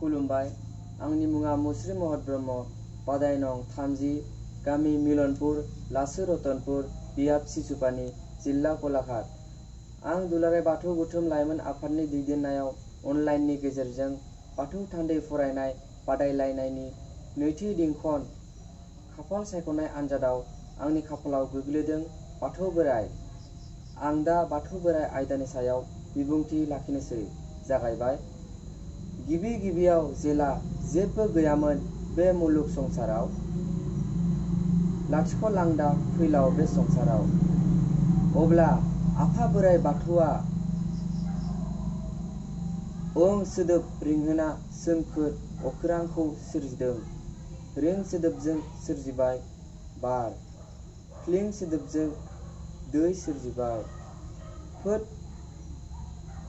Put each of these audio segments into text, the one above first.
खुलुमबाय। आंनि मुङा मुस्रि महत ब्रह्म, बादाय नं 30, गामि मिलनपुर, लासो रतनपुर, बियाब सिसुपानी, जिल्ला गलाघाट। आं दुलाराय बाथौ गुथुम लाइमोन आफादनि दैदेननायाव अनलाइननि गेजेरजों बाथौ थान्दै फरायनाय बादायलायनायनि नैथि दिंखन खाफाल सायख'नाय आनजादाव आंनि खाफालाव गोग्लैदों बाथौ बोराइ। आं दा बाथौ बोराइ आयदानि सायाव बिबुंथि लाखिनोसै। जागायबाय। गिबियाव जेला जेबो गैयामोन बे मुलुग संसाराव, लाथिख' लांदा फैलाव बे संसाराव, अब्ला आफा बोराइ बाथौआ ओं सोदोब रिंहोना सोमखोर अखोरांखौ सोरजिदों। रिं सोदोबजों सोरजिबाय बार, क्लिं सोदोबजों दै सोरजिबाय। फोद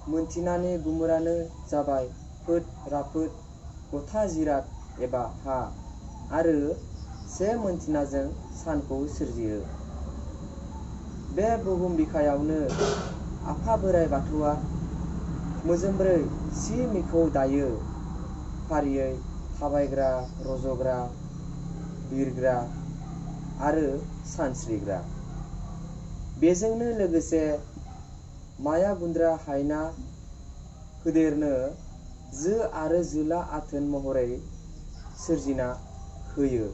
मोनथिनानै गुमुरानो जाबाय फोद राफोद गथा जिराद एबा हा, आरो से मोनथिनाजों सानखौ सोरजियो। बे बुहुम बिखायावनो आफा बोराइ बाथौआ मोजोमब्रै सि मिखौ दायो, फारियै थाबायग्रा, रज'ग्रा, बिरग्रा आरो सानस्रिग्रा। बेजोंनो लोगोसे माया गुन्द्रा हायना होदेरनो जो आरो जोला आथोन महरै सोरजिना होयो।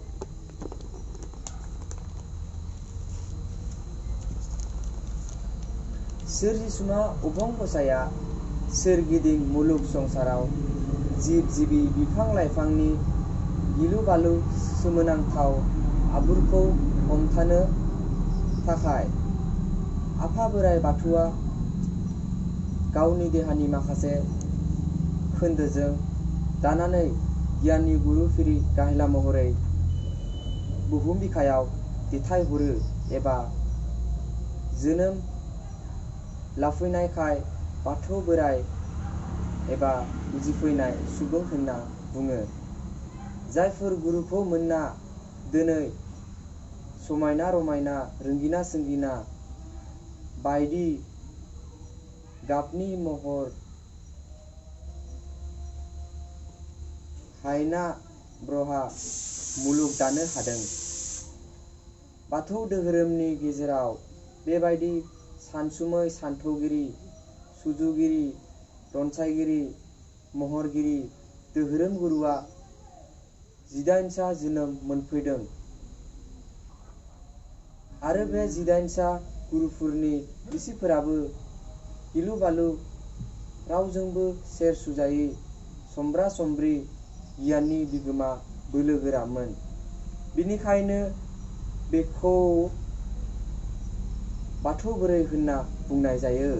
सोरजिसुमा अबं गसाइया सोरगिदिं मुलुग संसाराव जिब जिबि बिफां लाइफांनि गिलु बालु सोमोनांथाव आबुरखौ हमथानो थाखाय आफा बोराइ बाथौआ गावनि देहानि माखासे खोन्दोजों दानानै गियाननि गुरु फिरि गाहेला महरै बुहुम बिखायाव दैथायहरो एबा जोनोम लाफैनायखाय बाथौ बोराइ एबा उजिफैनाय सुबुं होनना बुङो। जायफोर गुरुखौ मोनना दोनै समायना रमायना, रोंगिना सोंगिना बायदि गाबनि महर हायना ब्रहा मुलुग दानो हादों। बाथौ दोहोरोमनि गेजेराव बेबायदि सानसुमै सानथौगिरि, सुजुगिरि, रनसायगिरि, महरगिरि दोहोरोम गुरुआ 18सा जोनोम मोनफैदों आरो बे 18सा गुरुफोरनि बिसिफोराबो गिलु बालु रावजोंबो सेर सुजायै समब्रा समब्रि गियाननि बिगोमा बोलो गोरामोन। बिनिखायनो बेखौ बाथौ बोराइ होनना बुंनाय जायो।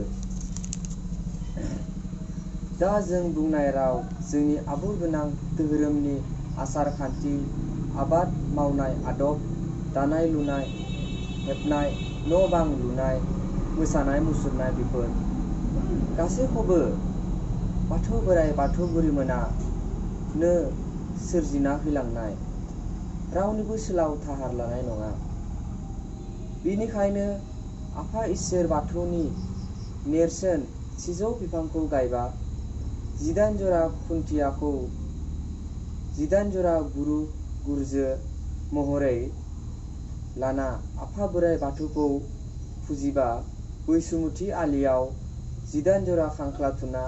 दा जों बुंनाय राव, जोंनि आबुं गोनां दोहोरोमनि आसार खान्थि, आबाद मावनाय आदब, दानाय लुनाय, हेबनाय, न' बां लुनाय, मोसानाय मुसुरनाय बेफोर गासैखौबो बाथौ बोराइ बाथौ बुरिमोनानो सोरजिना होलांनाय, रावनिबो सोलाव थाहार लानाय नङा। बिनिखायनो आफा इसोर बाथौनि नेरसोन सिजौ बिफांखौ गायबा 18 जरा खुन्थियाखौ 18 जरा गुरु गुरजो महरै लाना आफा बोराइ बाथौखौ फुजिबा बैसुमुथि आलियाव 18 जरा खांख्ला थुना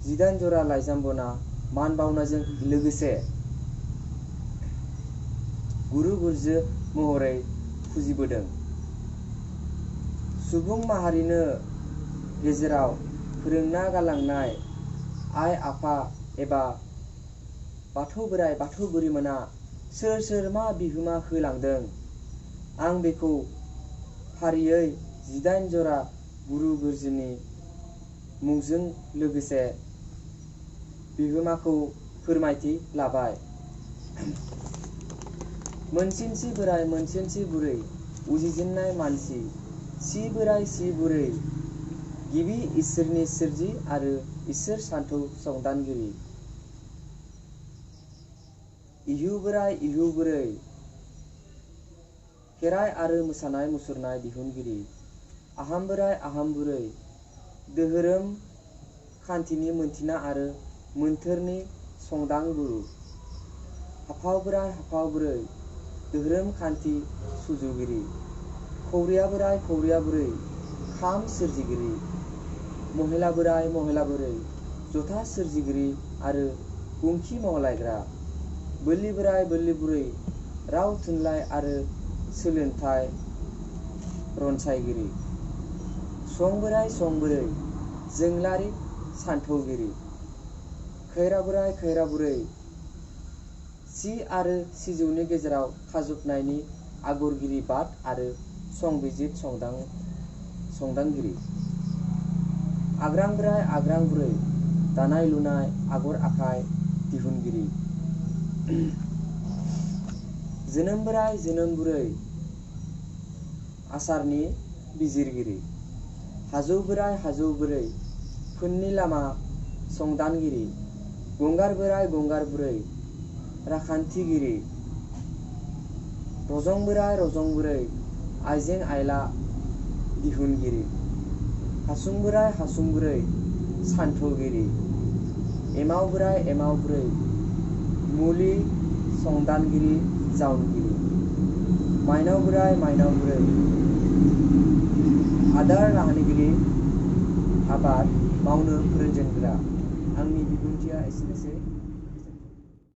18 जरा लाइजाम बना मान बाउनायजों लोगोसे गुरु गुरजो महरै फुजिबोदों। सुबुं माहारिनो गेजेराव फोरोंना गालांनाय आइ आफा एबा बाथौ बोराइ बाथौ बुरिमोना सोर मा बिहोमा होलांदों, आं बेखौ फारियै 18 जरा गुरु गुरजोनि मुंजों लोगोसे बिहोमाखौ फोरमायथि लाबाय। मोनसिनसि बोराइ मोनसिनसि बुरै, उजिजेननाय मानसि, सि बोराइ सि बुरै, गिबि इसोरनि सोरजि आरो इसोर सानथौ संदानगिरि। इहु बोराइ इहु बुरै, खेराइ आरो मोसानाय मुसुरनाय दिहुनगिरि। आहाम बोराइ आहाम बुरै, दोहोरोम खान्थिनि मोनथिना आरो मोन्थोरनि संदां गुरु हाफाव बोराय हाफाव बुरै धोरोम खान्थि सुजुगिरि खौरिया बुरै खाम सोरजिगिरि महिला बुरै जथा सोरजिगिरि आरो गुंखि मावलायग्रा बोलि बुरै राव थुनलाइ आरो सोलोंथाइ रनसायगिरि सं बोराय जोंलारि सानथौगिरि खैरा बुरै सि आरो सिजौनि गेजेराव खाजोबनायनि आगरगिरि बाद आरो संबिजित संदांगिरि आग्रां बुरै दानाय लुनाय आगर आखाइ दिहुनगिरि जोनोम बुरै आसारनि बिजिरगिरि हाजौ बुरै खुननि लामा संदानगिरि गंगार बुरै राखान्थिगिरि रजं बुरै आइजें आइला दिहुनगिरि हासुं बुरै सानथौगिरि एमाव बुरै मुलि संदानगिरि जाउनगिरि माइनाव बुरै आदार राहानिगिरि आबाद मावनो फोरोंजेनग्रा आंनि बिबुंथिया एसेनोसै।